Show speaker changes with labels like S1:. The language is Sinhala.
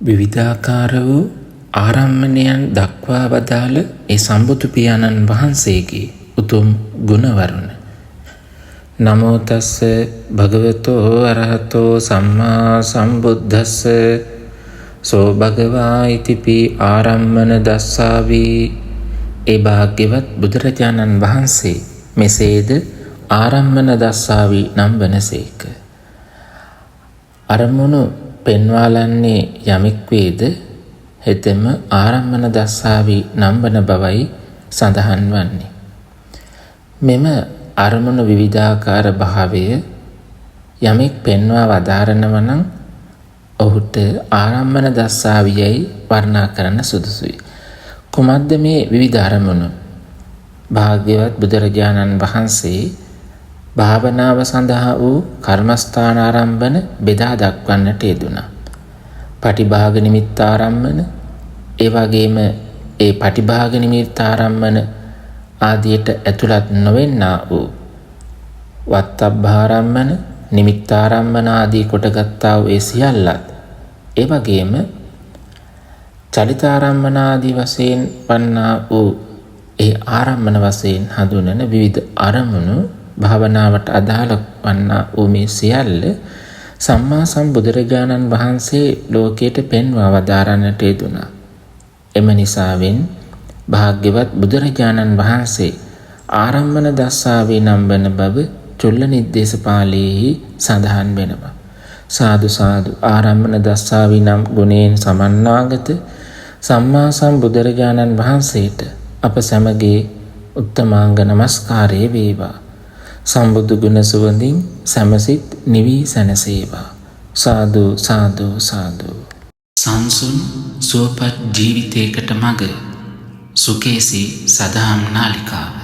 S1: විවිධාකාර වූ ආරම්මණයන් දක්වා වදාළ ඒ සම්බුදු පියාණන් වහන්සේගේ උතුම් ගුණවරුණ. නමෝ තස්ස භගවතෝ අරහතෝ සම්මා සම්බුද්දස්ස සෝ භගවා ඉතිපි ආරම්මන දස්සාවි. ඒ භාග්‍යවත් බුදුරජාණන් වහන්සේ මෙසේද ආරම්මන දස්සාවි නම් වනසේක. අරමුණු පෙන්වාලන්නේ යමෙක් වේද හෙතෙම ආරම්මන දස්සාවි නම් වන බවයි සඳහන් වන්නේ. මෙම අරමුණු විවිධාකාර භාවය යමෙක් පෙන්වා වදාරනව නම් ඔහුට ආරම්මන දස්සාවියයි වර්ණනා කරන්න සුදුසුයි. කුමක්ද මේ විවිධ අරමුණු? භාග්‍යවත් බුදුරජාණන් වහන්සේ භාවනාව සඳහා වූ කර්මස්ථාන ආරම්භන බෙදා දක්වන්නට යෙදුණා. පටිභාග නිමිත්ත ආරම්භන, ඒ වගේම ඒ පටිභාග නිමිත්ත ආරම්භන ආදියට ඇතුළත් නොවෙන්නා වූ වත්තබ්බාරම්භන, නිමිත්තාරම්භන ආදී කොටගත්තා වූ ඒ සියල්ලත්, ඒ වගේම චලිතාරම්භන ආදී වශයෙන් වන්නා වූ ඒ ආරම්භන වශයෙන් හඳුනන විවිධ අරමුණු භාවනාවට අදාළ වන්නා වූ මේ සියල්ල සම්මා සම්බුදුරජාණන් වහන්සේ ලෝකයට පෙන්වා වදාරන්නට යෙදුණා. එම නිසාවෙන් භාග්‍යවත් බුදුරජාණන් වහන්සේ ආරම්මන දස්සාවේ නම් වන බව චුල්ල නිද්දේශපාලයේහි සඳහන් වෙනවා. සාදු සාදු. ආරම්මන දස්සාවේ නම් ගුණයෙන් සමන්නාගත සම්මා සම්බුදුරජාණන් වහන්සේට අප සැමගේ උත්තමාංග නමස්කාරය වේවා. සම්බුදු ගුණ සුවඳින් සැමසිත නිවී සැනසේවා. සාදු සාදු සාදු. සංසුන් සුවපත් ජීවිතයකට මඟ සුකේසී සදහම් නාලිකා.